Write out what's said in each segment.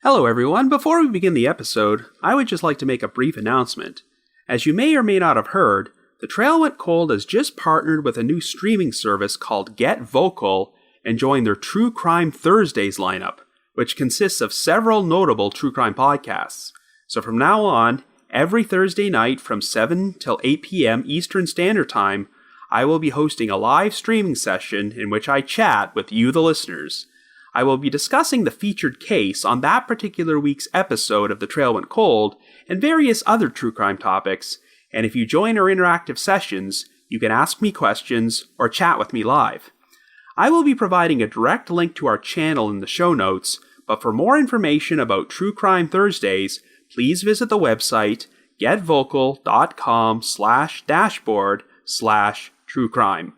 Hello everyone, before we begin the episode, I would just like to make a brief announcement. As you may or may not have heard, The Trail Went Cold has just partnered with a new streaming service called Get Vocal and joined their True Crime Thursdays lineup, which consists of several notable true crime podcasts. So from now on, every Thursday night from 7 till 8 p.m. Eastern Standard Time, I will be hosting a live streaming session in which I chat with you, the listeners. I will be discussing the featured case on that particular week's episode of The Trail Went Cold and various other true crime topics, and if you join our interactive sessions, you can ask me questions or chat with me live. I will be providing a direct link to our channel in the show notes, but for more information about True Crime Thursdays, please visit the website getvocal.com/dashboard/truecrime.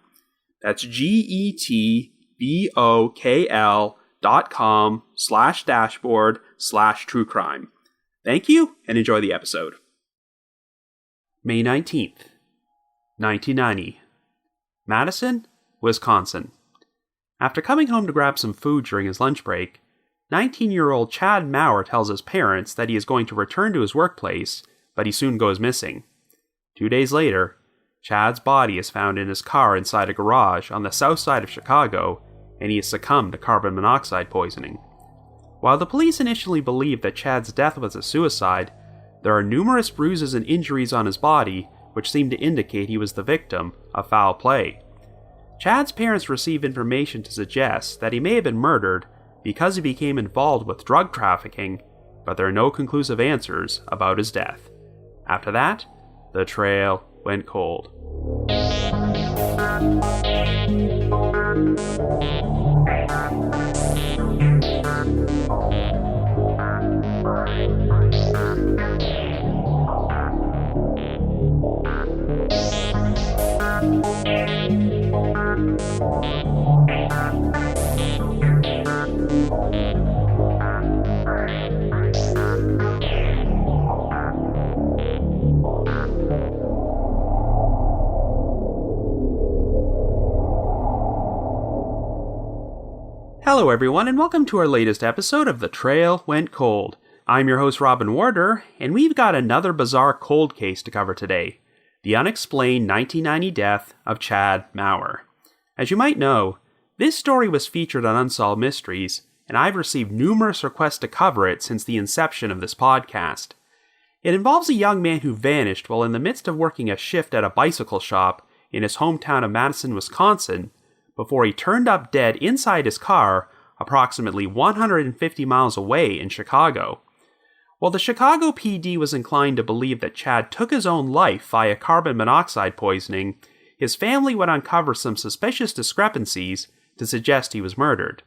That's getvocal.com/dashboard/truecrime. Thank you, and enjoy the episode. May 19th, 1990. Madison, Wisconsin. After coming home to grab some food during his lunch break, 19-year-old Chad Maurer tells his parents that he is going to return to his workplace, but he soon goes missing. 2 days later, Chad's body is found in his car inside a garage on the south side of Chicago, and he has succumbed to carbon monoxide poisoning. While the police initially believed that Chad's death was a suicide, there are numerous bruises and injuries on his body which seem to indicate he was the victim of foul play. Chad's parents receive information to suggest that he may have been murdered because he became involved with drug trafficking, but there are no conclusive answers about his death. After that, the trail went cold. Hello everyone, and welcome to our latest episode of The Trail Went Cold. I'm your host Robin Warder, and we've got another bizarre cold case to cover today. The unexplained 1990 death of Chad Maurer. As you might know, this story was featured on Unsolved Mysteries, and I've received numerous requests to cover it since the inception of this podcast. It involves a young man who vanished while in the midst of working a shift at a bicycle shop in his hometown of Madison, Wisconsin, before he turned up dead inside his car approximately 150 miles away in Chicago. While the Chicago PD was inclined to believe that Chad took his own life via carbon monoxide poisoning, his family would uncover some suspicious discrepancies to suggest he was murdered.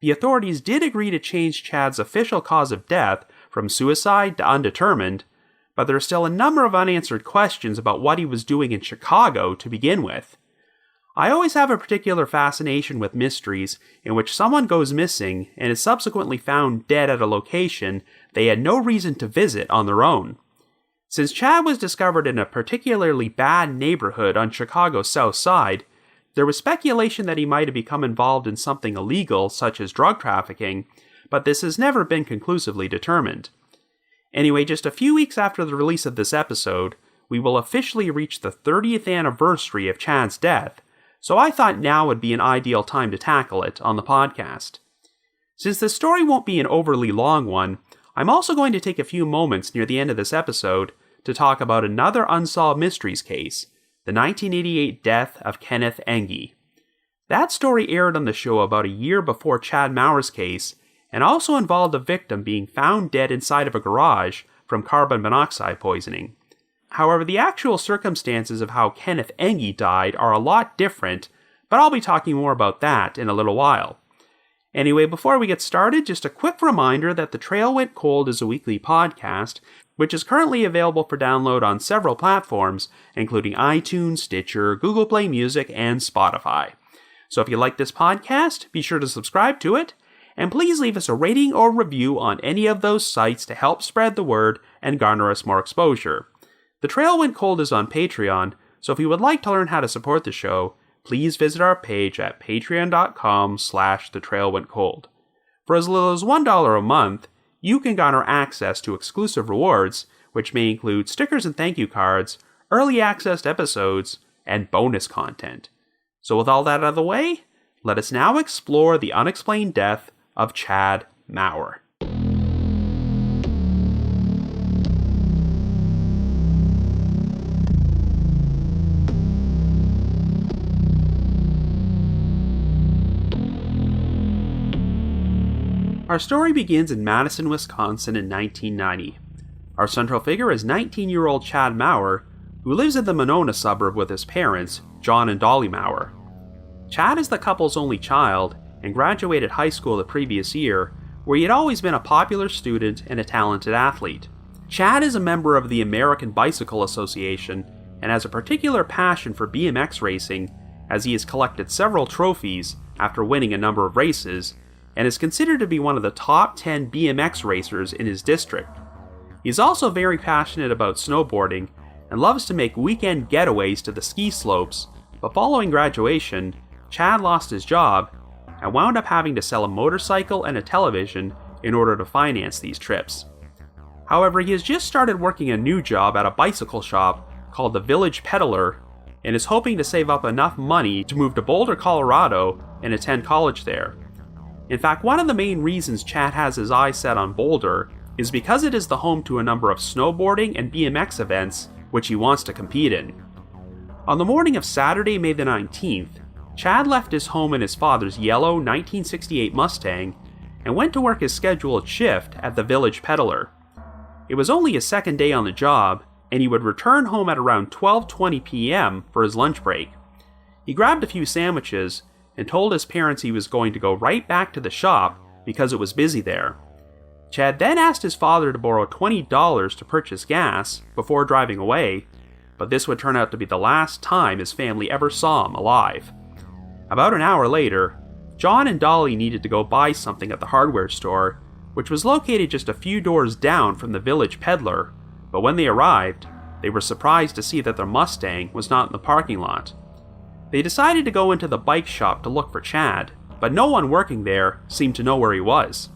The authorities did agree to change Chad's official cause of death from suicide to undetermined, but there are still a number of unanswered questions about what he was doing in Chicago to begin with. I always have a particular fascination with mysteries in which someone goes missing and is subsequently found dead at a location they had no reason to visit on their own. Since Chad was discovered in a particularly bad neighborhood on Chicago's south side, there was speculation that he might have become involved in something illegal such as drug trafficking, but this has never been conclusively determined. Anyway, just a few weeks after the release of this episode, we will officially reach the 30th anniversary of Chad's death, so I thought now would be an ideal time to tackle it on the podcast. Since the story won't be an overly long one, I'm also going to take a few moments near the end of this episode to talk about another Unsolved Mysteries case, the 1988 death of Kenneth Angi. That story aired on the show about a year before Chad Maurer's case, and also involved a victim being found dead inside of a garage from carbon monoxide poisoning. However, the actual circumstances of how Kenneth Engie died are a lot different, but I'll be talking more about that in a little while. Anyway, before we get started, just a quick reminder that The Trail Went Cold is a weekly podcast, which is currently available for download on several platforms, including iTunes, Stitcher, Google Play Music, and Spotify. So if you like this podcast, be sure to subscribe to it, and please leave us a rating or review on any of those sites to help spread the word and garner us more exposure. The Trail Went Cold is on Patreon, so if you would like to learn how to support the show, please visit our page at patreon.com/thetrailwentcold. For as little as $1 a month, you can garner access to exclusive rewards, which may include stickers and thank you cards, early access to episodes, and bonus content. So with all that out of the way, let us now explore the unexplained death of Chad Maurer. Our story begins in Madison, Wisconsin in 1990. Our central figure is 19-year-old Chad Maurer, who lives in the Monona suburb with his parents, John and Dolly Maurer. Chad is the couple's only child and graduated high school the previous year, where he had always been a popular student and a talented athlete. Chad is a member of the American Bicycle Association and has a particular passion for BMX racing, as he has collected several trophies after winning a number of races, and is considered to be one of the top 10 BMX racers in his district. He is also very passionate about snowboarding and loves to make weekend getaways to the ski slopes, but following graduation, Chad lost his job and wound up having to sell a motorcycle and a television in order to finance these trips. However, he has just started working a new job at a bicycle shop called the Village Peddler and is hoping to save up enough money to move to Boulder, Colorado and attend college there. In fact, one of the main reasons Chad has his eyes set on Boulder is because it is the home to a number of snowboarding and BMX events which he wants to compete in. On the morning of Saturday, May the 19th, Chad left his home in his father's yellow 1968 Mustang and went to work his scheduled shift at the Village Peddler. It was only his second day on the job, and he would return home at around 12:20 p.m. for his lunch break. He grabbed a few sandwiches and told his parents he was going to go right back to the shop because it was busy there. Chad then asked his father to borrow $20 to purchase gas before driving away, but this would turn out to be the last time his family ever saw him alive. About an hour later, John and Dolly needed to go buy something at the hardware store, which was located just a few doors down from the Village Peddler, but when they arrived, they were surprised to see that their Mustang was not in the parking lot. They decided to go into the bike shop to look for Chad, but no one working there seemed to know where he was.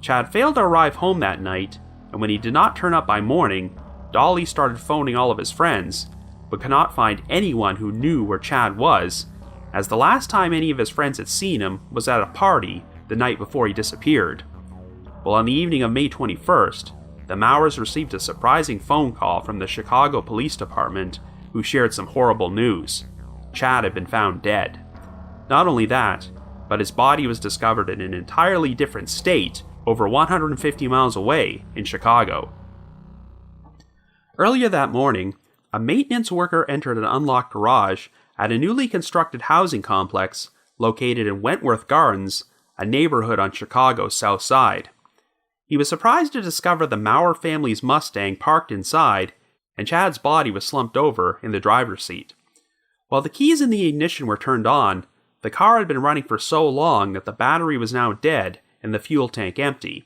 Chad failed to arrive home that night, and when he did not turn up by morning, Dolly started phoning all of his friends, but could not find anyone who knew where Chad was, as the last time any of his friends had seen him was at a party the night before he disappeared. Well, on the evening of May 21st, the Maurers received a surprising phone call from the Chicago Police Department, who shared some horrible news. Chad had been found dead. Not only that, but his body was discovered in an entirely different state over 150 miles away in Chicago. Earlier that morning, a maintenance worker entered an unlocked garage at a newly constructed housing complex located in Wentworth Gardens, a neighborhood on Chicago's south side. He was surprised to discover the Maurer family's Mustang parked inside, and Chad's body was slumped over in the driver's seat. While the keys in the ignition were turned on, the car had been running for so long that the battery was now dead and the fuel tank empty.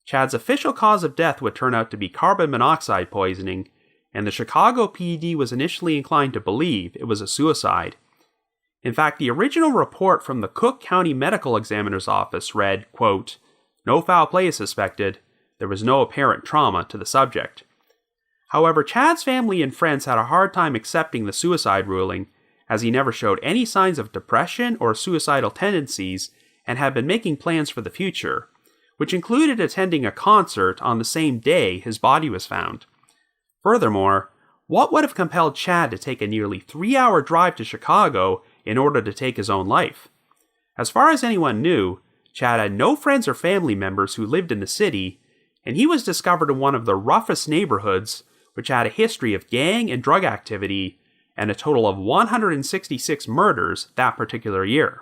Chad's official cause of death would turn out to be carbon monoxide poisoning, and the Chicago PD was initially inclined to believe it was a suicide. In fact, the original report from the Cook County Medical Examiner's Office read, quote, "No foul play is suspected. There was no apparent trauma to the subject." However, Chad's family and friends had a hard time accepting the suicide ruling, as he never showed any signs of depression or suicidal tendencies and had been making plans for the future, which included attending a concert on the same day his body was found. Furthermore, what would have compelled Chad to take a nearly 3-hour drive to Chicago in order to take his own life? As far as anyone knew, Chad had no friends or family members who lived in the city, and he was discovered in one of the roughest neighborhoods, which had a history of gang and drug activity, and a total of 166 murders that particular year.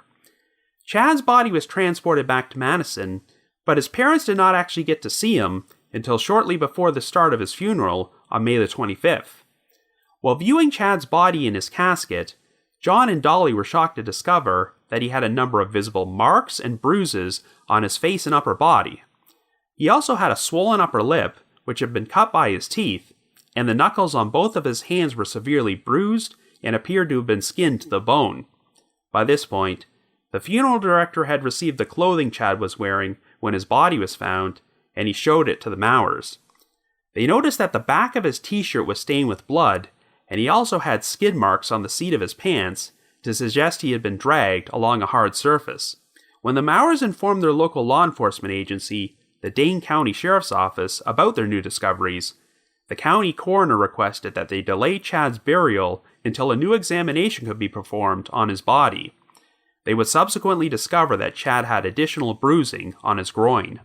Chad's body was transported back to Madison, but his parents did not actually get to see him until shortly before the start of his funeral on May the 25th. While viewing Chad's body in his casket, John and Dolly were shocked to discover that he had a number of visible marks and bruises on his face and upper body. He also had a swollen upper lip, which had been cut by his teeth, and the knuckles on both of his hands were severely bruised and appeared to have been skinned to the bone. By this point, the funeral director had received the clothing Chad was wearing when his body was found, and he showed it to the Maurers. They noticed that the back of his t-shirt was stained with blood, and he also had skid marks on the seat of his pants to suggest he had been dragged along a hard surface. When the Maurers informed their local law enforcement agency, the Dane County Sheriff's Office, about their new discoveries, the county coroner requested that they delay Chad's burial until a new examination could be performed on his body. They would subsequently discover that Chad had additional bruising on his groin.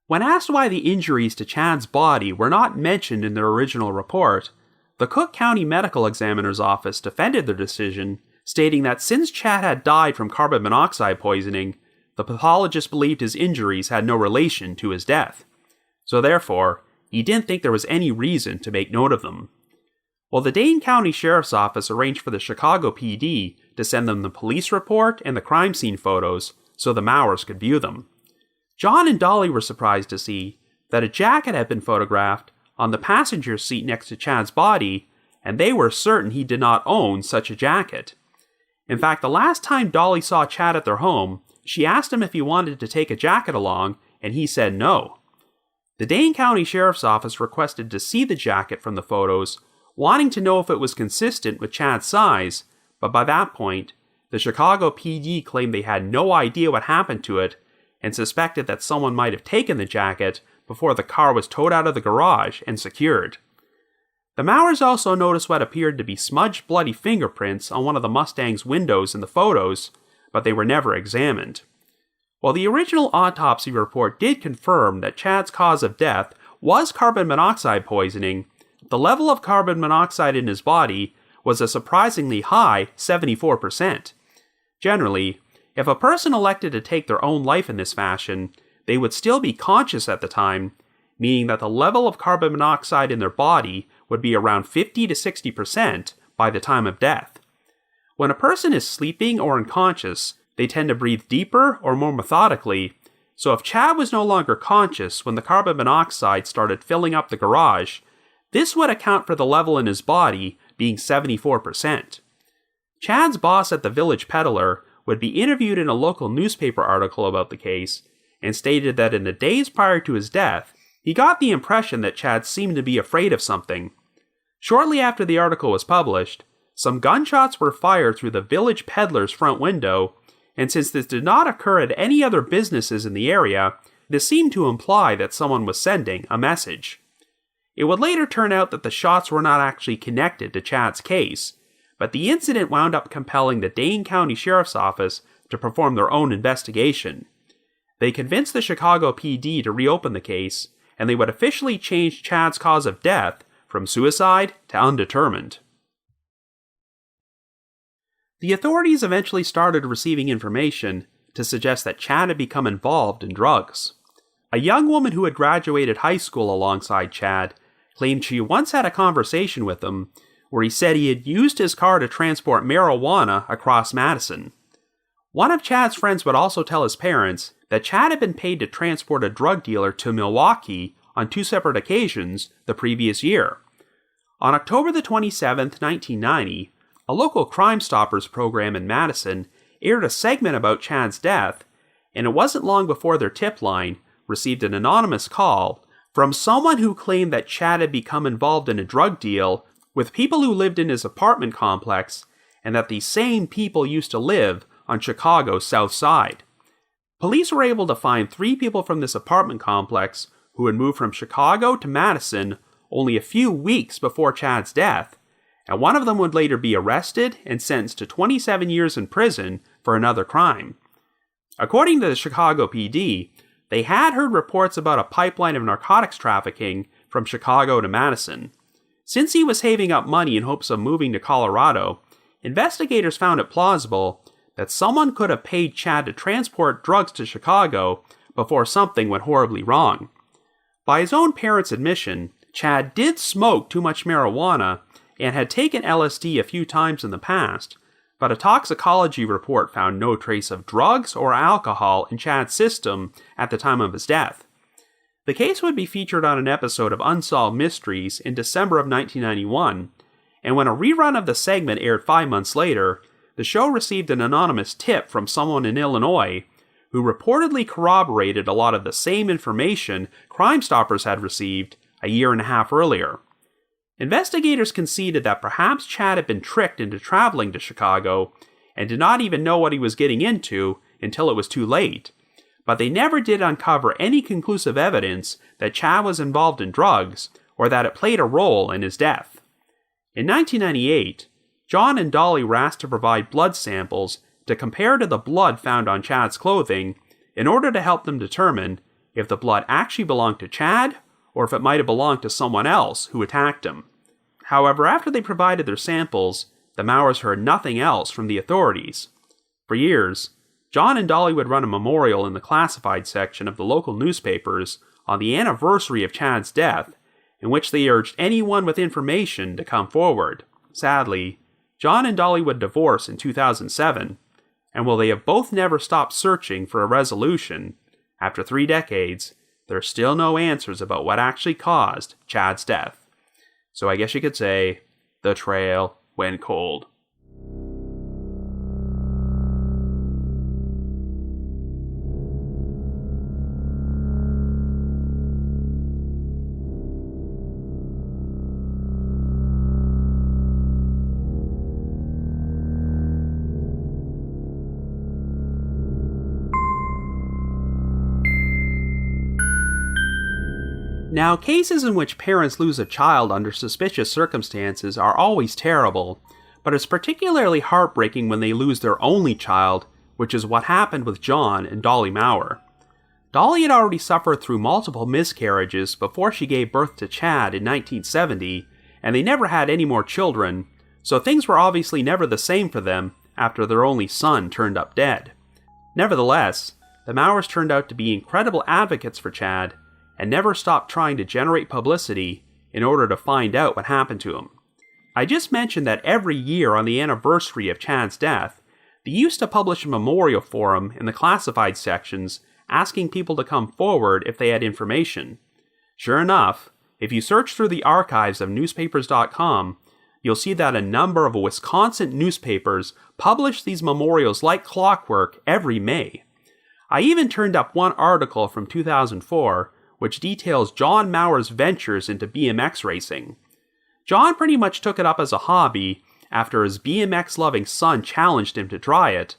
When asked why the injuries to Chad's body were not mentioned in their original report, the Cook County Medical Examiner's Office defended their decision, stating that since Chad had died from carbon monoxide poisoning, the pathologist believed his injuries had no relation to his death. So therefore, he didn't think there was any reason to make note of them. Well, the Dane County Sheriff's Office arranged for the Chicago PD to send them the police report and the crime scene photos so the Maurers could view them. John and Dolly were surprised to see that a jacket had been photographed on the passenger seat next to Chad's body, and they were certain he did not own such a jacket. In fact, the last time Dolly saw Chad at their home, she asked him if he wanted to take a jacket along, and he said no. The Dane County Sheriff's Office requested to see the jacket from the photos, wanting to know if it was consistent with Chad's size, but by that point, the Chicago PD claimed they had no idea what happened to it and suspected that someone might have taken the jacket before the car was towed out of the garage and secured. The Maurers also noticed what appeared to be smudged bloody fingerprints on one of the Mustang's windows in the photos, but they were never examined. While the original autopsy report did confirm that Chad's cause of death was carbon monoxide poisoning, the level of carbon monoxide in his body was a surprisingly high 74%. Generally, if a person elected to take their own life in this fashion, they would still be conscious at the time, meaning that the level of carbon monoxide in their body would be around 50 to 60% by the time of death. When a person is sleeping or unconscious, they tend to breathe deeper or more methodically, so if Chad was no longer conscious when the carbon monoxide started filling up the garage, this would account for the level in his body being 74%. Chad's boss at the Village Peddler would be interviewed in a local newspaper article about the case, and stated that in the days prior to his death, he got the impression that Chad seemed to be afraid of something. Shortly after the article was published, some gunshots were fired through the Village Peddler's front window, and since this did not occur at any other businesses in the area, this seemed to imply that someone was sending a message. It would later turn out that the shots were not actually connected to Chad's case, but the incident wound up compelling the Dane County Sheriff's Office to perform their own investigation. They convinced the Chicago PD to reopen the case, and they would officially change Chad's cause of death from suicide to undetermined. The authorities eventually started receiving information to suggest that Chad had become involved in drugs. A young woman who had graduated high school alongside Chad claimed she once had a conversation with him where he said he had used his car to transport marijuana across Madison. One of Chad's friends would also tell his parents that Chad had been paid to transport a drug dealer to Milwaukee on 2 separate occasions the previous year. On October the 27th, 1990, a local Crime Stoppers program in Madison aired a segment about Chad's death, and it wasn't long before their tip line received an anonymous call from someone who claimed that Chad had become involved in a drug deal with people who lived in his apartment complex, and that these same people used to live on Chicago's South Side. Police were able to find 3 people from this apartment complex who had moved from Chicago to Madison only a few weeks before Chad's death, and one of them would later be arrested and sentenced to 27 years in prison for another crime. According to the Chicago PD, they had heard reports about a pipeline of narcotics trafficking from Chicago to Madison. Since he was saving up money in hopes of moving to Colorado, investigators found it plausible that someone could have paid Chad to transport drugs to Chicago before something went horribly wrong. By his own parents' admission, Chad did smoke too much marijuana and had taken LSD a few times in the past, but a toxicology report found no trace of drugs or alcohol in Chad's system at the time of his death. The case would be featured on an episode of Unsolved Mysteries in December of 1991, and when a rerun of the segment aired 5 months later, the show received an anonymous tip from someone in Illinois who reportedly corroborated a lot of the same information Crime Stoppers had received a year and a half earlier. Investigators conceded that perhaps Chad had been tricked into traveling to Chicago and did not even know what he was getting into until it was too late, but they never did uncover any conclusive evidence that Chad was involved in drugs or that it played a role in his death. In 1998, John and Dolly were asked to provide blood samples to compare to the blood found on Chad's clothing in order to help them determine if the blood actually belonged to Chad or if it might have belonged to someone else who attacked him. However, after they provided their samples, the Maurers heard nothing else from the authorities. For years, John and Dolly would run a memorial in the classified section of the local newspapers on the anniversary of Chad's death, in which they urged anyone with information to come forward. Sadly, John and Dolly would divorce in 2007, and while they have both never stopped searching for a resolution, after 3 decades, there are still no answers about what actually caused Chad's death. So I guess you could say, the trail went cold. Now, cases in which parents lose a child under suspicious circumstances are always terrible, but it's particularly heartbreaking when they lose their only child, which is what happened with John and Dolly Maurer. Dolly had already suffered through multiple miscarriages before she gave birth to Chad in 1970, and they never had any more children, so things were obviously never the same for them after their only son turned up dead. Nevertheless, the Maurers turned out to be incredible advocates for Chad, and never stopped trying to generate publicity in order to find out what happened to him. I just mentioned that every year on the anniversary of Chad's death, they used to publish a memorial for him in the classified sections asking people to come forward if they had information. Sure enough, if you search through the archives of newspapers.com, you'll see that a number of Wisconsin newspapers publish these memorials like clockwork every May. I even turned up one article from 2004 which details John Maurer's ventures into BMX racing. John pretty much took it up as a hobby after his BMX-loving son challenged him to try it,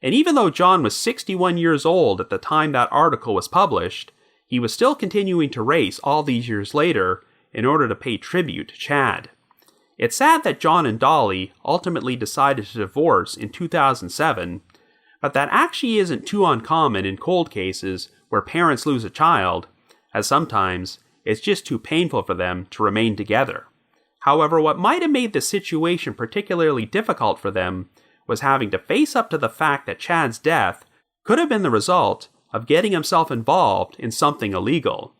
and even though John was 61 years old at the time that article was published, he was still continuing to race all these years later in order to pay tribute to Chad. It's sad that John and Dolly ultimately decided to divorce in 2007, but that actually isn't too uncommon in cold cases where parents lose a child, as sometimes it's just too painful for them to remain together. However, what might have made the situation particularly difficult for them was having to face up to the fact that Chad's death could have been the result of getting himself involved in something illegal.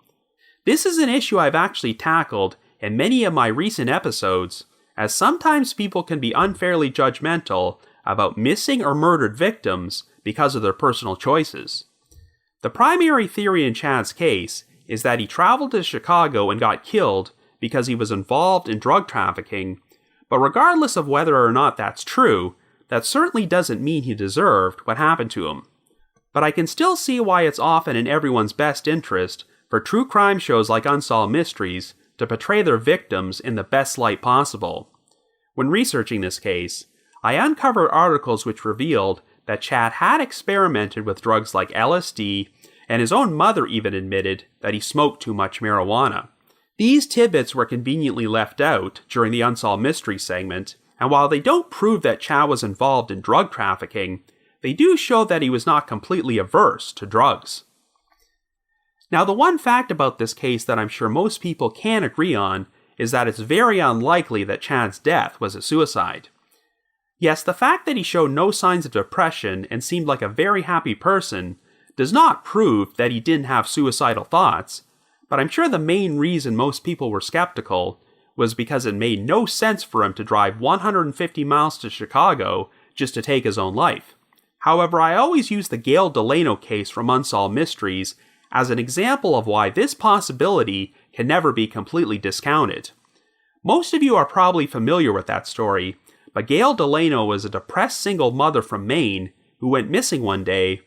This is an issue I've actually tackled in many of my recent episodes, as sometimes people can be unfairly judgmental about missing or murdered victims because of their personal choices. The primary theory in Chad's case is that he traveled to Chicago and got killed because he was involved in drug trafficking, but regardless of whether or not that's true, that certainly doesn't mean he deserved what happened to him. But I can still see why it's often in everyone's best interest for true crime shows like Unsolved Mysteries to portray their victims in the best light possible. When researching this case, I uncovered articles which revealed that Chad had experimented with drugs like LSD, and his own mother even admitted that he smoked too much marijuana. These tidbits were conveniently left out during the Unsolved Mysteries segment, and while they don't prove that Chad was involved in drug trafficking, they do show that he was not completely averse to drugs. Now, the one fact about this case that I'm sure most people can agree on is that it's very unlikely that Chad's death was a suicide. Yes, the fact that he showed no signs of depression and seemed like a very happy person does not prove that he didn't have suicidal thoughts, but I'm sure the main reason most people were skeptical was because it made no sense for him to drive 150 miles to Chicago just to take his own life. However, I always use the Gail Delano case from Unsolved Mysteries as an example of why this possibility can never be completely discounted. Most of you are probably familiar with that story, but Gail Delano was a depressed single mother from Maine who went missing one day,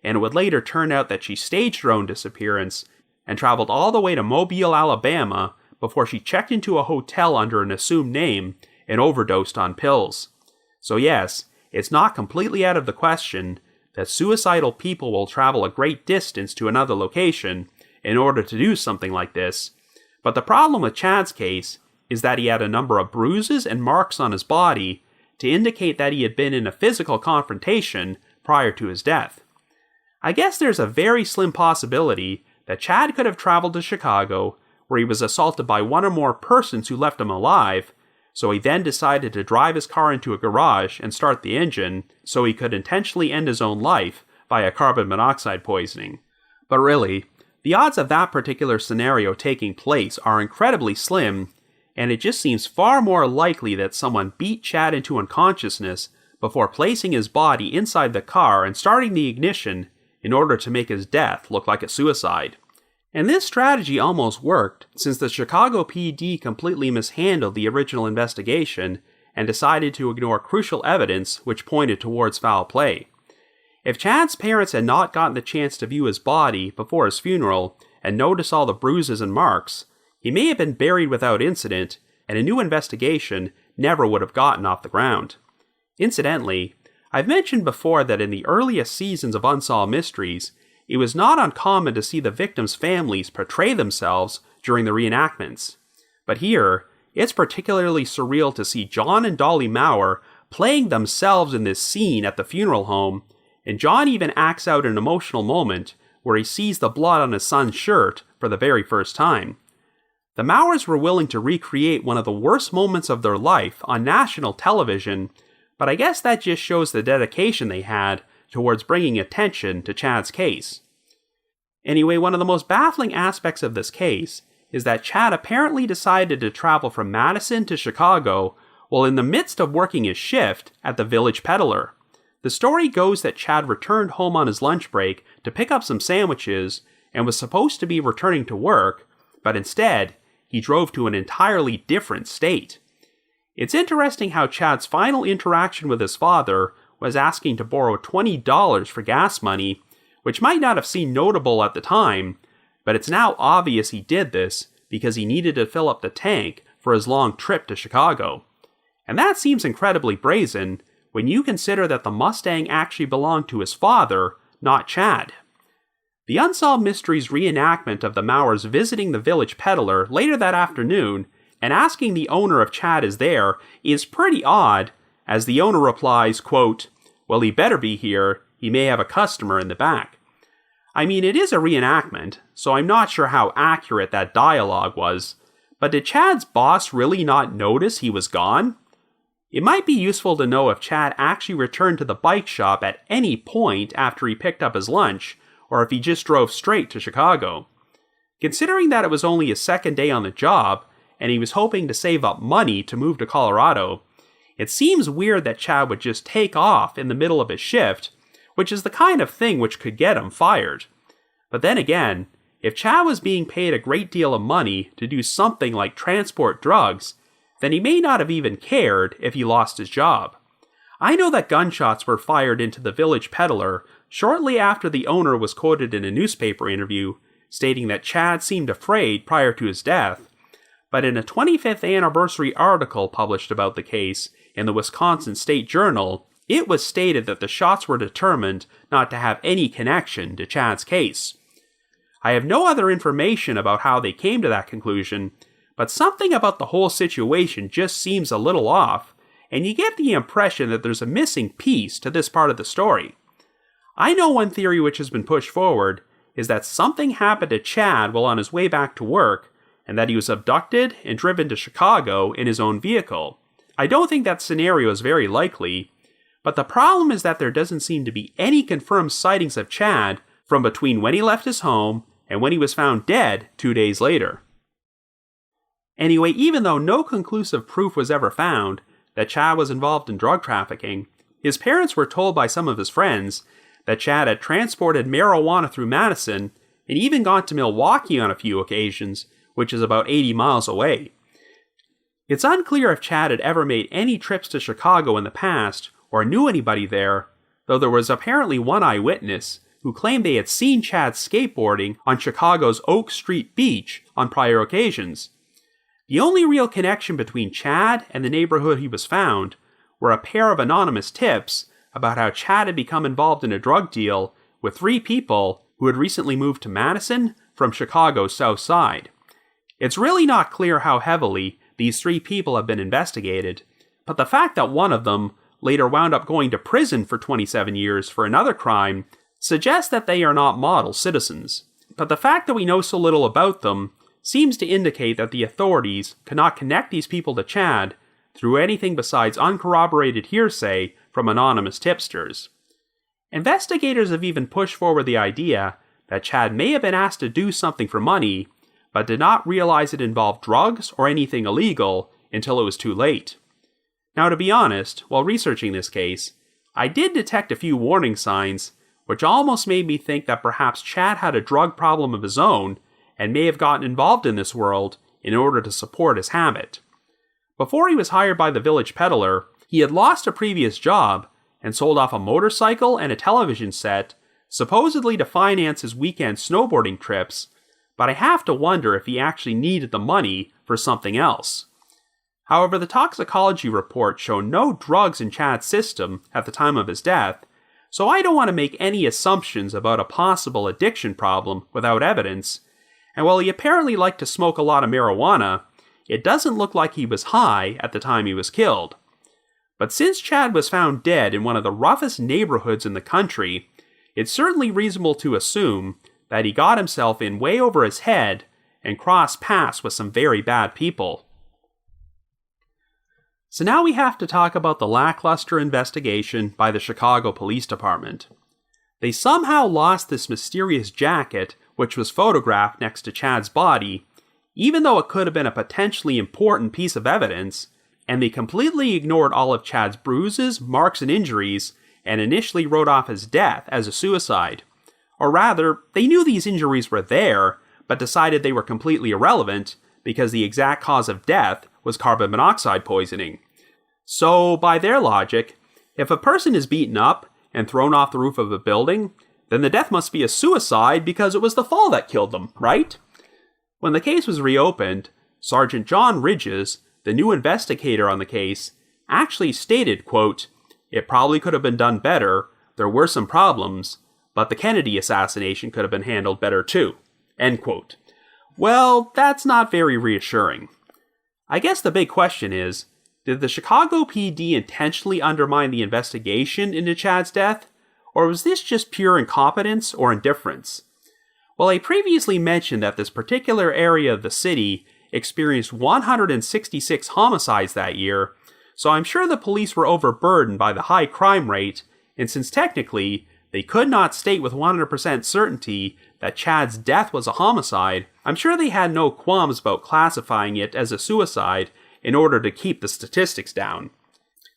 and it would later turn out that she staged her own disappearance and traveled all the way to Mobile, Alabama, before she checked into a hotel under an assumed name and overdosed on pills. So yes, it's not completely out of the question that suicidal people will travel a great distance to another location in order to do something like this, but the problem with Chad's case is that he had a number of bruises and marks on his body to indicate that he had been in a physical confrontation prior to his death. I guess there's a very slim possibility that Chad could have traveled to Chicago, where he was assaulted by one or more persons who left him alive, so he then decided to drive his car into a garage and start the engine so he could intentionally end his own life via carbon monoxide poisoning. But really, the odds of that particular scenario taking place are incredibly slim, and it just seems far more likely that someone beat Chad into unconsciousness before placing his body inside the car and starting the ignition in order to make his death look like a suicide. And this strategy almost worked, since the Chicago PD completely mishandled the original investigation and decided to ignore crucial evidence which pointed towards foul play. If Chad's parents had not gotten the chance to view his body before his funeral and notice all the bruises and marks, he may have been buried without incident, and a new investigation never would have gotten off the ground. Incidentally, I've mentioned before that in the earliest seasons of Unsolved Mysteries, it was not uncommon to see the victims' families portray themselves during the reenactments. But here, it's particularly surreal to see John and Dolly Maurer playing themselves in this scene at the funeral home, and John even acts out an emotional moment where he sees the blood on his son's shirt for the very first time. The Maurers were willing to recreate one of the worst moments of their life on national television, but I guess that just shows the dedication they had towards bringing attention to Chad's case. Anyway, one of the most baffling aspects of this case is that Chad apparently decided to travel from Madison to Chicago while in the midst of working his shift at the Village Peddler. The story goes that Chad returned home on his lunch break to pick up some sandwiches and was supposed to be returning to work, but instead, he drove to an entirely different state. It's interesting how Chad's final interaction with his father was asking to borrow $20 for gas money, which might not have seemed notable at the time, but it's now obvious he did this because he needed to fill up the tank for his long trip to Chicago. And that seems incredibly brazen when you consider that the Mustang actually belonged to his father, not Chad. The Unsolved Mysteries reenactment of the Maurers visiting the Village Peddler later that afternoon and asking the owner if Chad is there is pretty odd, as the owner replies, quote, "Well, he better be here, he may have a customer in the back." I mean, it is a reenactment, so I'm not sure how accurate that dialogue was, but did Chad's boss really not notice he was gone? It might be useful to know if Chad actually returned to the bike shop at any point after he picked up his lunch, or if he just drove straight to Chicago. Considering that it was only his second day on the job, and he was hoping to save up money to move to Colorado, it seems weird that Chad would just take off in the middle of his shift, which is the kind of thing which could get him fired. But then again, if Chad was being paid a great deal of money to do something like transport drugs, then he may not have even cared if he lost his job. I know that gunshots were fired into the Village Peddler shortly after the owner was quoted in a newspaper interview stating that Chad seemed afraid prior to his death, but in a 25th anniversary article published about the case in the Wisconsin State Journal, it was stated that the shots were determined not to have any connection to Chad's case. I have no other information about how they came to that conclusion, but something about the whole situation just seems a little off, and you get the impression that there's a missing piece to this part of the story. I know one theory which has been pushed forward is that something happened to Chad while on his way back to work, and that he was abducted and driven to Chicago in his own vehicle. I don't think that scenario is very likely, but the problem is that there doesn't seem to be any confirmed sightings of Chad from between when he left his home and when he was found dead 2 days later. Anyway, even though no conclusive proof was ever found that Chad was involved in drug trafficking, his parents were told by some of his friends that Chad had transported marijuana through Madison and even gone to Milwaukee on a few occasions, which is about 80 miles away. It's unclear if Chad had ever made any trips to Chicago in the past or knew anybody there, though there was apparently one eyewitness who claimed they had seen Chad skateboarding on Chicago's Oak Street beach on prior occasions. The only real connection between Chad and the neighborhood he was found were a pair of anonymous tips about how Chad had become involved in a drug deal with 3 people who had recently moved to Madison from Chicago's South Side. It's really not clear how heavily these 3 people have been investigated, but the fact that one of them later wound up going to prison for 27 years for another crime suggests that they are not model citizens. But the fact that we know so little about them seems to indicate that the authorities cannot connect these people to Chad through anything besides uncorroborated hearsay from anonymous tipsters. Investigators have even pushed forward the idea that Chad may have been asked to do something for money, but did not realize it involved drugs or anything illegal until it was too late. Now, to be honest, while researching this case, I did detect a few warning signs, which almost made me think that perhaps Chad had a drug problem of his own and may have gotten involved in this world in order to support his habit. Before he was hired by the village peddler, he had lost a previous job and sold off a motorcycle and a television set, supposedly to finance his weekend snowboarding trips, but I have to wonder if he actually needed the money for something else. However, the toxicology report showed no drugs in Chad's system at the time of his death, so I don't want to make any assumptions about a possible addiction problem without evidence, and while he apparently liked to smoke a lot of marijuana, it doesn't look like he was high at the time he was killed. But since Chad was found dead in one of the roughest neighborhoods in the country, it's certainly reasonable to assume that he got himself in way over his head and crossed paths with some very bad people. So now we have to talk about the lackluster investigation by the Chicago Police Department. They somehow lost this mysterious jacket, which was photographed next to Chad's body, even though it could have been a potentially important piece of evidence, and they completely ignored all of Chad's bruises, marks, and injuries, and initially wrote off his death as a suicide. Or rather, they knew these injuries were there, but decided they were completely irrelevant because the exact cause of death was carbon monoxide poisoning. So, by their logic, if a person is beaten up and thrown off the roof of a building, then the death must be a suicide because it was the fall that killed them, right? When the case was reopened, Sergeant John Ridges, the new investigator on the case, actually stated, quote, "It probably could have been done better, there were some problems, but the Kennedy assassination could have been handled better too," end quote. Well, that's not very reassuring. I guess the big question is, did the Chicago PD intentionally undermine the investigation into Chad's death, or was this just pure incompetence or indifference? Well, I previously mentioned that this particular area of the city experienced 166 homicides that year, so I'm sure the police were overburdened by the high crime rate, and since technically they could not state with 100% certainty that Chad's death was a homicide, I'm sure they had no qualms about classifying it as a suicide in order to keep the statistics down.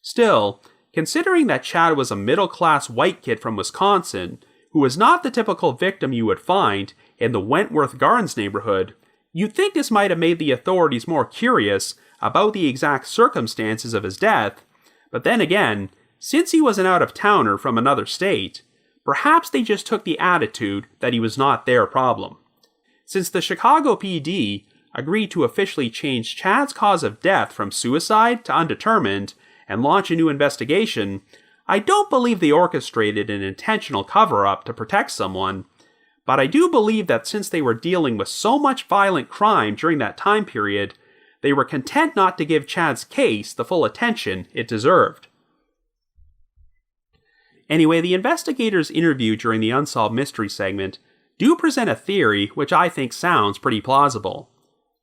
Still, considering that Chad was a middle-class white kid from Wisconsin, who was not the typical victim you would find in the Wentworth Gardens neighborhood, you'd think this might have made the authorities more curious about the exact circumstances of his death, but then again, since he was an out-of-towner from another state, perhaps they just took the attitude that he was not their problem. Since the Chicago PD agreed to officially change Chad's cause of death from suicide to undetermined and launch a new investigation, I don't believe they orchestrated an intentional cover-up to protect someone, but I do believe that since they were dealing with so much violent crime during that time period, they were content not to give Chad's case the full attention it deserved. Anyway, the investigators interviewed during the Unsolved Mystery segment do present a theory which I think sounds pretty plausible.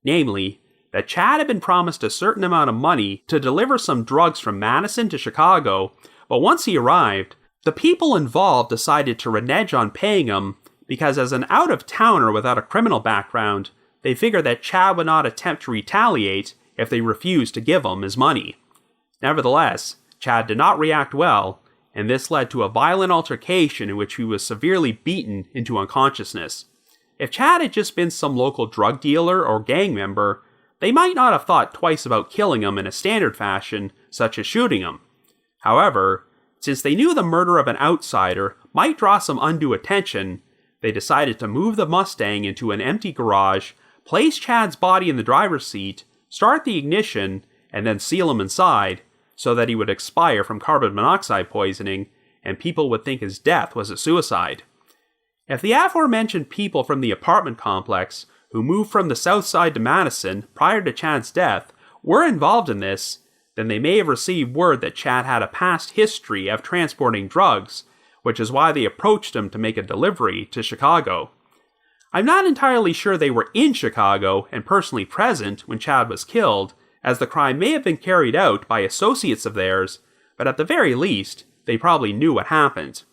Namely, that Chad had been promised a certain amount of money to deliver some drugs from Madison to Chicago, but once he arrived, the people involved decided to renege on paying him because as an out-of-towner without a criminal background, they figured that Chad would not attempt to retaliate if they refused to give him his money. Nevertheless, Chad did not react well, and this led to a violent altercation in which he was severely beaten into unconsciousness. If Chad had just been some local drug dealer or gang member, they might not have thought twice about killing him in a standard fashion, such as shooting him. However, since they knew the murder of an outsider might draw some undue attention, they decided to move the Mustang into an empty garage, place Chad's body in the driver's seat, start the ignition, and then seal him inside so that he would expire from carbon monoxide poisoning and people would think his death was a suicide. If the aforementioned people from the apartment complex who moved from the south side to Madison prior to Chad's death were involved in this, then they may have received word that Chad had a past history of transporting drugs, which is why they approached him to make a delivery to Chicago. I'm not entirely sure they were in Chicago and personally present when Chad was killed, as the crime may have been carried out by associates of theirs, but at the very least, they probably knew what happened.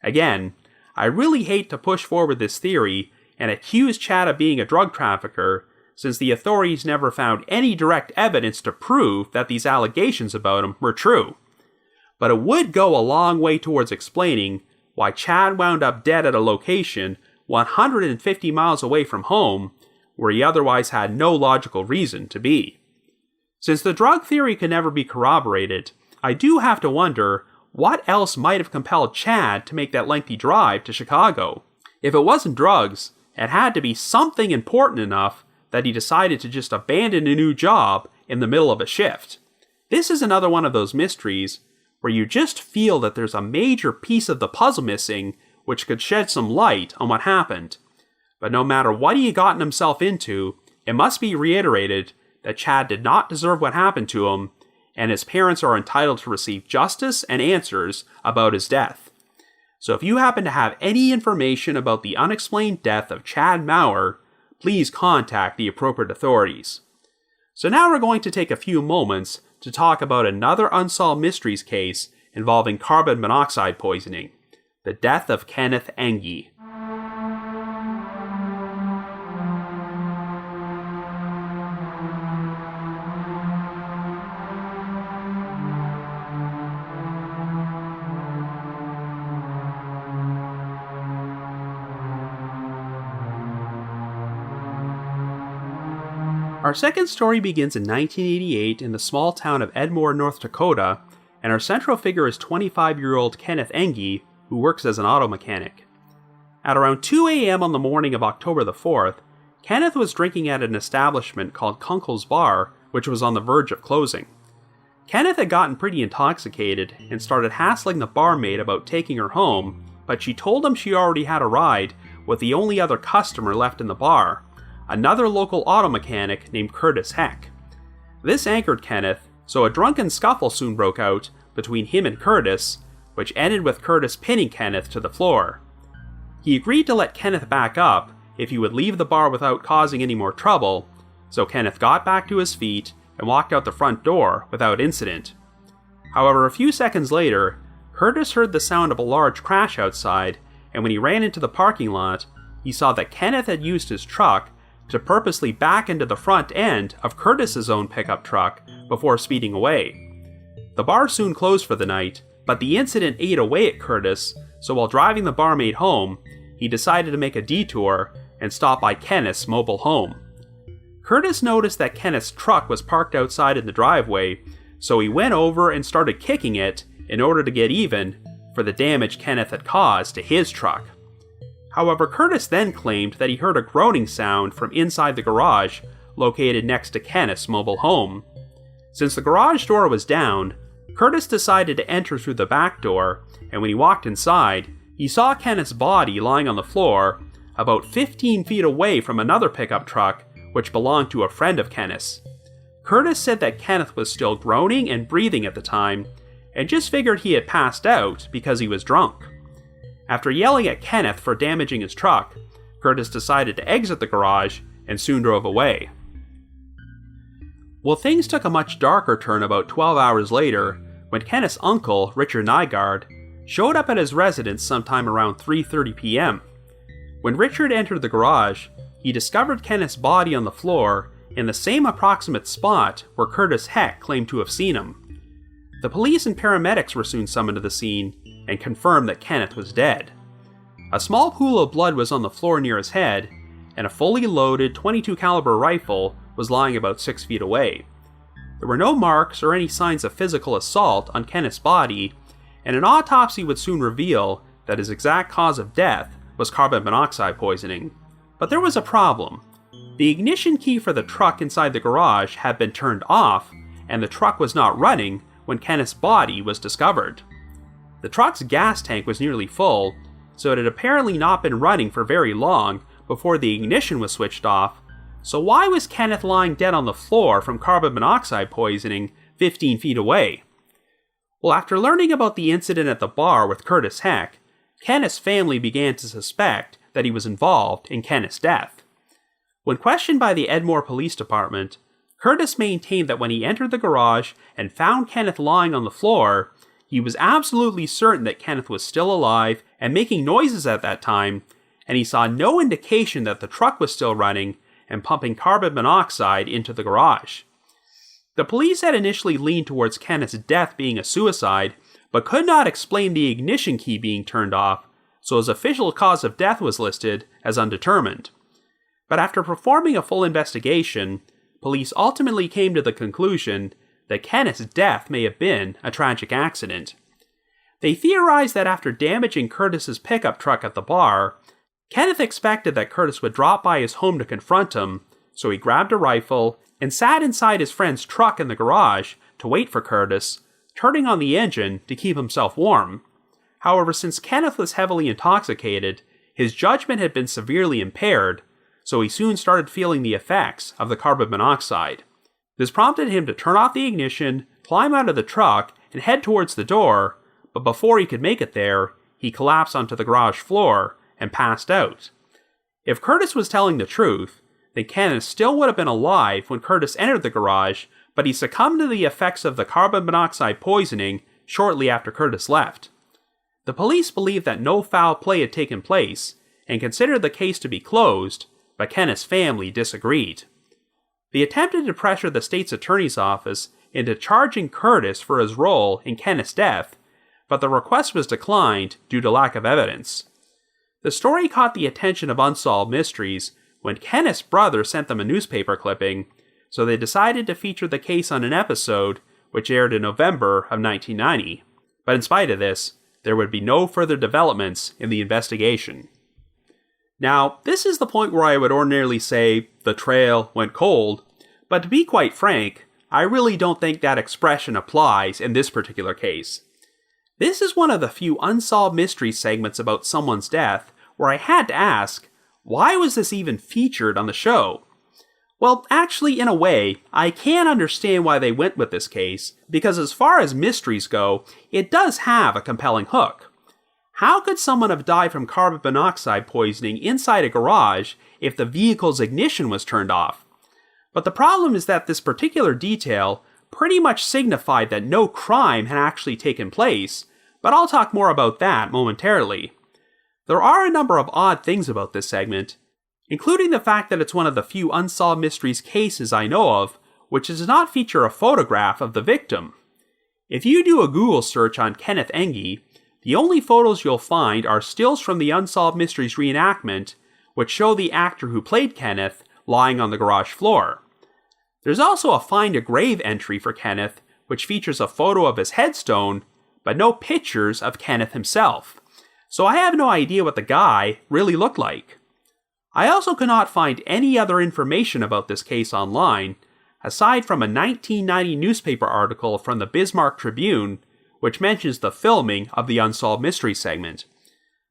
Again, I really hate to push forward this theory and accuse Chad of being a drug trafficker, since the authorities never found any direct evidence to prove that these allegations about him were true. But it would go a long way towards explaining why Chad wound up dead at a location 150 miles away from home, where he otherwise had no logical reason to be. Since the drug theory can never be corroborated, I do have to wonder what else might have compelled Chad to make that lengthy drive to Chicago. If it wasn't drugs, it had to be something important enough that he decided to just abandon a new job in the middle of a shift. This is another one of those mysteries where you just feel that there's a major piece of the puzzle missing which could shed some light on what happened. But no matter what he had gotten himself into, it must be reiterated that Chad did not deserve what happened to him, and his parents are entitled to receive justice and answers about his death. So if you happen to have any information about the unexplained death of Chad Maurer, please contact the appropriate authorities. So now we're going to take a few moments to talk about another unsolved mysteries case involving carbon monoxide poisoning, the death of Kenneth Angi. Our second story begins in 1988 in the small town of Edmore, North Dakota, and our central figure is 25-year-old Kenneth Engie, who works as an auto mechanic. At around 2 a.m. on the morning of October the 4th, Kenneth was drinking at an establishment called Kunkel's Bar, which was on the verge of closing. Kenneth had gotten pretty intoxicated and started hassling the barmaid about taking her home, but she told him she already had a ride with the only other customer left in the bar, another local auto mechanic named Curtis Heck. This angered Kenneth, so a drunken scuffle soon broke out between him and Curtis, which ended with Curtis pinning Kenneth to the floor. He agreed to let Kenneth back up if he would leave the bar without causing any more trouble, so Kenneth got back to his feet and walked out the front door without incident. However, a few seconds later, Curtis heard the sound of a large crash outside, and when he ran into the parking lot, he saw that Kenneth had used his truck to purposely back into the front end of Curtis's own pickup truck before speeding away. The bar soon closed for the night, but the incident ate away at Curtis, so while driving the barmaid home, he decided to make a detour and stop by Kenneth's mobile home. Curtis noticed that Kenneth's truck was parked outside in the driveway, so he went over and started kicking it in order to get even for the damage Kenneth had caused to his truck. However, Curtis then claimed that he heard a groaning sound from inside the garage located next to Kenneth's mobile home. Since the garage door was down, Curtis decided to enter through the back door, and when he walked inside, he saw Kenneth's body lying on the floor about 15 feet away from another pickup truck which belonged to a friend of Kenneth's. Curtis said that Kenneth was still groaning and breathing at the time, and just figured he had passed out because he was drunk. After yelling at Kenneth for damaging his truck, Curtis decided to exit the garage and soon drove away. Well, things took a much darker turn about 12 hours later when Kenneth's uncle, Richard Nygaard, showed up at his residence sometime around 3:30 p.m. When Richard entered the garage, he discovered Kenneth's body on the floor in the same approximate spot where Curtis Heck claimed to have seen him. The police and paramedics were soon summoned to the scene and confirmed that Kenneth was dead. A small pool of blood was on the floor near his head, and a fully loaded .22 caliber rifle was lying about 6 feet away. There were no marks or any signs of physical assault on Kenneth's body, and an autopsy would soon reveal that his exact cause of death was carbon monoxide poisoning. But there was a problem. The ignition key for the truck inside the garage had been turned off, and the truck was not running when Kenneth's body was discovered. The truck's gas tank was nearly full, so it had apparently not been running for very long before the ignition was switched off. So why was Kenneth lying dead on the floor from carbon monoxide poisoning 15 feet away? Well, after learning about the incident at the bar with Curtis Heck, Kenneth's family began to suspect that he was involved in Kenneth's death. When questioned by the Edmore Police Department, Curtis maintained that when he entered the garage and found Kenneth lying on the floor, he was absolutely certain that Kenneth was still alive and making noises at that time, and he saw no indication that the truck was still running and pumping carbon monoxide into the garage. The police had initially leaned towards Kenneth's death being a suicide, but could not explain the ignition key being turned off, so his official cause of death was listed as undetermined. But after performing a full investigation, police ultimately came to the conclusion that Kenneth's death may have been a tragic accident. They theorized that after damaging Curtis's pickup truck at the bar, Kenneth expected that Curtis would drop by his home to confront him, so he grabbed a rifle and sat inside his friend's truck in the garage to wait for Curtis, turning on the engine to keep himself warm. However, since Kenneth was heavily intoxicated, his judgment had been severely impaired, so he soon started feeling the effects of the carbon monoxide. This prompted him to turn off the ignition, climb out of the truck, and head towards the door, but before he could make it there, he collapsed onto the garage floor and passed out. If Curtis was telling the truth, then Kenneth still would have been alive when Curtis entered the garage, but he succumbed to the effects of the carbon monoxide poisoning shortly after Curtis left. The police believed that no foul play had taken place and considered the case to be closed, but Kenneth's family disagreed. They attempted to pressure the state's attorney's office into charging Curtis for his role in Kenneth's death, but the request was declined due to lack of evidence. The story caught the attention of Unsolved Mysteries when Kenneth's brother sent them a newspaper clipping, so they decided to feature the case on an episode which aired in November of 1990. But in spite of this, there would be no further developments in the investigation. Now, this is the point where I would ordinarily say the trail went cold, but to be quite frank, I really don't think that expression applies in this particular case. This is one of the few Unsolved Mysteries segments about someone's death where I had to ask, why was this even featured on the show? Well, actually, in a way, I can understand why they went with this case, because as far as mysteries go, it does have a compelling hook. How could someone have died from carbon monoxide poisoning inside a garage if the vehicle's ignition was turned off? But the problem is that this particular detail pretty much signified that no crime had actually taken place, but I'll talk more about that momentarily. There are a number of odd things about this segment, including the fact that it's one of the few Unsolved Mysteries cases I know of which does not feature a photograph of the victim. If you do a Google search on Kenneth Engie, the only photos you'll find are stills from the Unsolved Mysteries reenactment, which show the actor who played Kenneth lying on the garage floor. There's also a Find a Grave entry for Kenneth, which features a photo of his headstone, but no pictures of Kenneth himself. So I have no idea what the guy really looked like. I also could not find any other information about this case online, aside from a 1990 newspaper article from the Bismarck Tribune, which mentions the filming of the Unsolved Mysteries segment.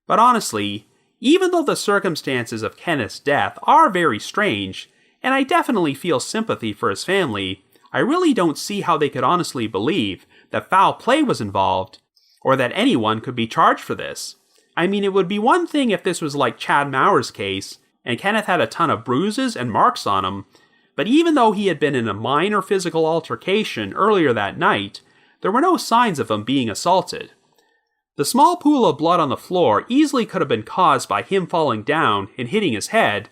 But honestly, even though the circumstances of Kenneth's death are very strange, and I definitely feel sympathy for his family, I really don't see how they could honestly believe that foul play was involved, or that anyone could be charged for this. I mean, it would be one thing if this was like Chad Maurer's case, and Kenneth had a ton of bruises and marks on him, but even though he had been in a minor physical altercation earlier that night, there were no signs of him being assaulted. The small pool of blood on the floor easily could have been caused by him falling down and hitting his head,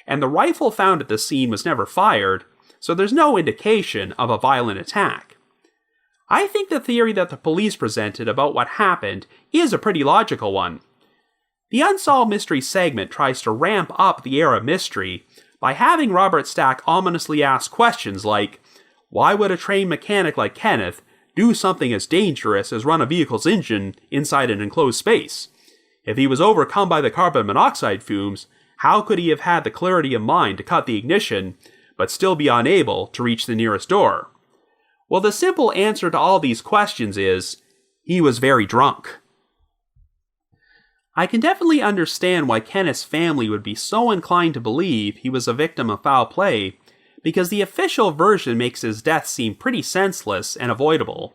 and the rifle found at the scene was never fired, so there's no indication of a violent attack. I think the theory that the police presented about what happened is a pretty logical one. The Unsolved Mysteries segment tries to ramp up the air of mystery by having Robert Stack ominously ask questions like, why would a trained mechanic like Kenneth do something as dangerous as run a vehicle's engine inside an enclosed space? If he was overcome by the carbon monoxide fumes, how could he have had the clarity of mind to cut the ignition, but still be unable to reach the nearest door? Well, the simple answer to all these questions is, he was very drunk. I can definitely understand why Kenneth's family would be so inclined to believe he was a victim of foul play, because the official version makes his death seem pretty senseless and avoidable.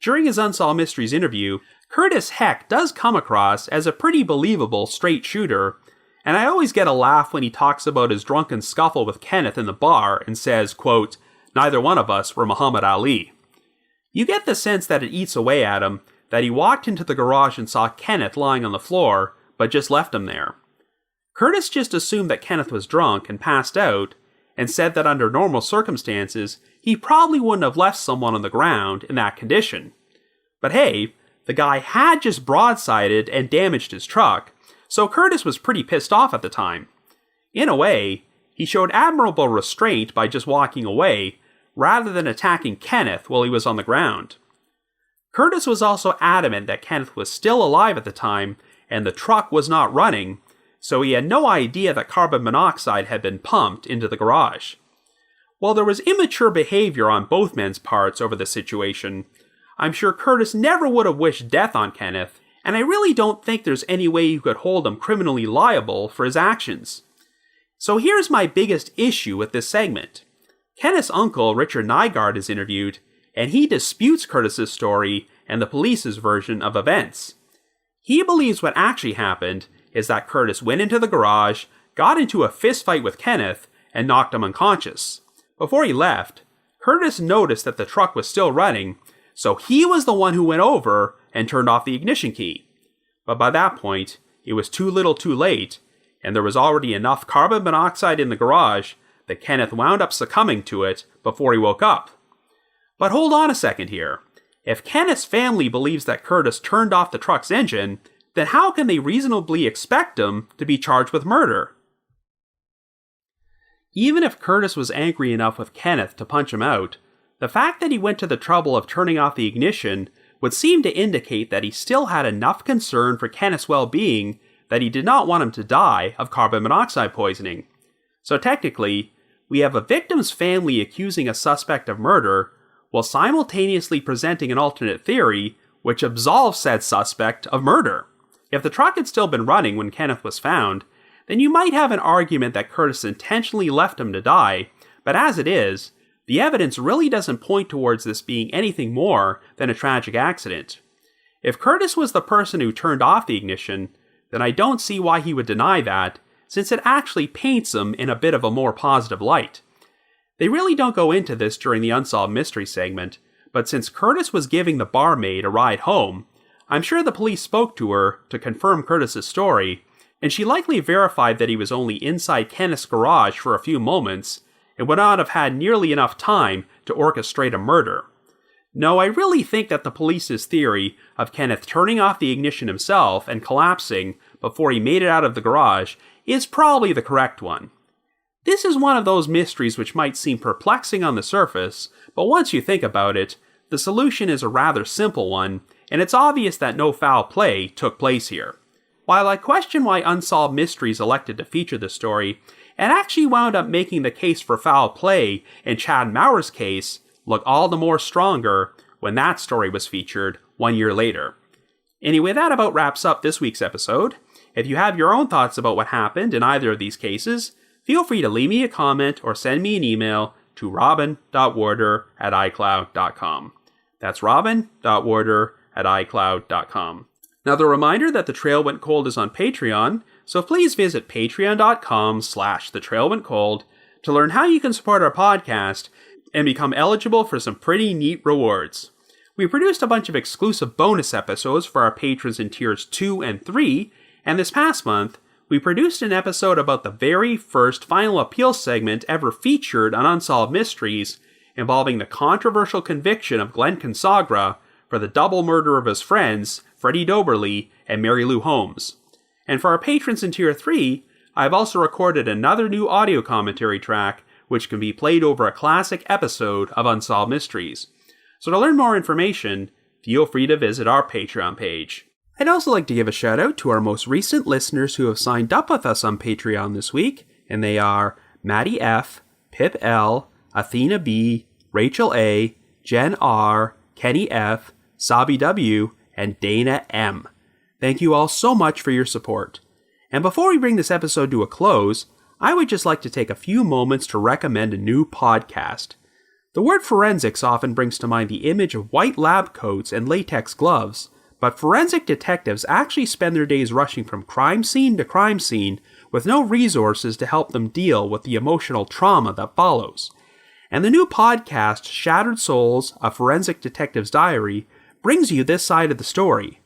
During his Unsolved Mysteries interview, Curtis Heck does come across as a pretty believable straight shooter, and I always get a laugh when he talks about his drunken scuffle with Kenneth in the bar and says, quote, "Neither one of us were Muhammad Ali." You get the sense that it eats away at him that he walked into the garage and saw Kenneth lying on the floor, but just left him there. Curtis just assumed that Kenneth was drunk and passed out, and said that under normal circumstances, he probably wouldn't have left someone on the ground in that condition. But hey, the guy had just broadsided and damaged his truck, so Curtis was pretty pissed off at the time. In a way, he showed admirable restraint by just walking away, rather than attacking Kenneth while he was on the ground. Curtis was also adamant that Kenneth was still alive at the time, and the truck was not running, so he had no idea that carbon monoxide had been pumped into the garage. While there was immature behavior on both men's parts over the situation, I'm sure Curtis never would have wished death on Kenneth, and I really don't think there's any way you could hold him criminally liable for his actions. So here's my biggest issue with this segment. Kenneth's uncle, Richard Nygaard, is interviewed, and he disputes Curtis's story and the police's version of events. He believes what actually happened is that Curtis went into the garage, got into a fist fight with Kenneth, and knocked him unconscious. Before he left, Curtis noticed that the truck was still running, so he was the one who went over and turned off the ignition key. But by that point, it was too little too late, and there was already enough carbon monoxide in the garage that Kenneth wound up succumbing to it before he woke up. But hold on a second here. If Kenneth's family believes that Curtis turned off the truck's engine, then how can they reasonably expect him to be charged with murder? Even if Curtis was angry enough with Kenneth to punch him out, the fact that he went to the trouble of turning off the ignition would seem to indicate that he still had enough concern for Kenneth's well-being that he did not want him to die of carbon monoxide poisoning. So technically, we have a victim's family accusing a suspect of murder, while simultaneously presenting an alternate theory which absolves said suspect of murder. If the truck had still been running when Kenneth was found, then you might have an argument that Curtis intentionally left him to die, but as it is, the evidence really doesn't point towards this being anything more than a tragic accident. If Curtis was the person who turned off the ignition, then I don't see why he would deny that, since it actually paints him in a bit of a more positive light. They really don't go into this during the Unsolved Mystery segment, but since Curtis was giving the barmaid a ride home, I'm sure the police spoke to her to confirm Curtis's story, and she likely verified that he was only inside Kenneth's garage for a few moments and would not have had nearly enough time to orchestrate a murder. No, I really think that the police's theory of Kenneth turning off the ignition himself and collapsing before he made it out of the garage is probably the correct one. This is one of those mysteries which might seem perplexing on the surface, but once you think about it, the solution is a rather simple one, and it's obvious that no foul play took place here. While I question why Unsolved Mysteries elected to feature the story, it actually wound up making the case for foul play in Chad Maurer's case look all the more stronger when that story was featured 1 year later. Anyway, that about wraps up this week's episode. If you have your own thoughts about what happened in either of these cases, feel free to leave me a comment or send me an email to robin.warder@icloud.com. That's robin.warder@icloud.com. Now, the reminder that The Trail Went Cold is on Patreon, so please visit patreon.com/thetrailwentcold to learn how you can support our podcast and become eligible for some pretty neat rewards. We produced a bunch of exclusive bonus episodes for our patrons in tiers 2 and 3, and this past month, we produced an episode about the very first Final Appeal segment ever featured on Unsolved Mysteries, involving the controversial conviction of Glenn Consagra for the double murder of his friends, Freddie Doberly and Mary Lou Holmes. And for our patrons in Tier 3, I've also recorded another new audio commentary track, which can be played over a classic episode of Unsolved Mysteries. So to learn more information, feel free to visit our Patreon page. I'd also like to give a shout out to our most recent listeners who have signed up with us on Patreon this week, and they are Maddie F., Pip L., Athena B., Rachel A., Jen R., Kenny F., Sabi W., and Dana M. Thank you all so much for your support. And before we bring this episode to a close, I would just like to take a few moments to recommend a new podcast. The word forensics often brings to mind the image of white lab coats and latex gloves, but forensic detectives actually spend their days rushing from crime scene to crime scene with no resources to help them deal with the emotional trauma that follows. And the new podcast, Shattered Souls, A Forensic Detective's Diary, brings you this side of the story.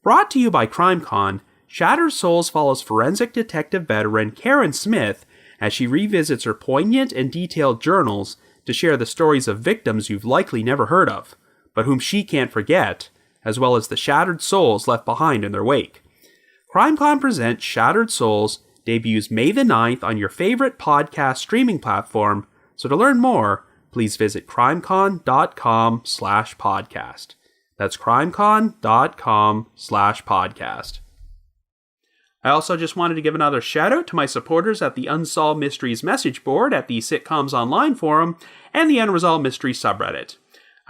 Brought to you by CrimeCon, Shattered Souls follows forensic detective veteran Karen Smith as she revisits her poignant and detailed journals to share the stories of victims you've likely never heard of, but whom she can't forget, as well as the shattered souls left behind in their wake. CrimeCon presents Shattered Souls debuts May the 9th on your favorite podcast streaming platform, so to learn more, please visit crimecon.com/podcast. That's crimecon.com/podcast. I also just wanted to give another shout out to my supporters at the Unsolved Mysteries message board at the Sitcoms Online forum and the Unresolved Mysteries subreddit.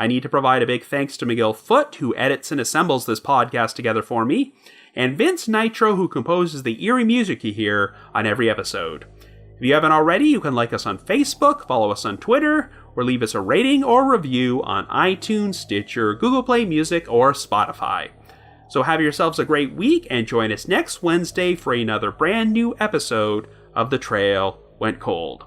I need to provide a big thanks to Miguel Foote, who edits and assembles this podcast together for me, and Vince Nitro, who composes the eerie music you hear on every episode. If you haven't already, you can like us on Facebook, follow us on Twitter, or leave us a rating or review on iTunes, Stitcher, Google Play Music, or Spotify. So have yourselves a great week and join us next Wednesday for another brand new episode of The Trail Went Cold.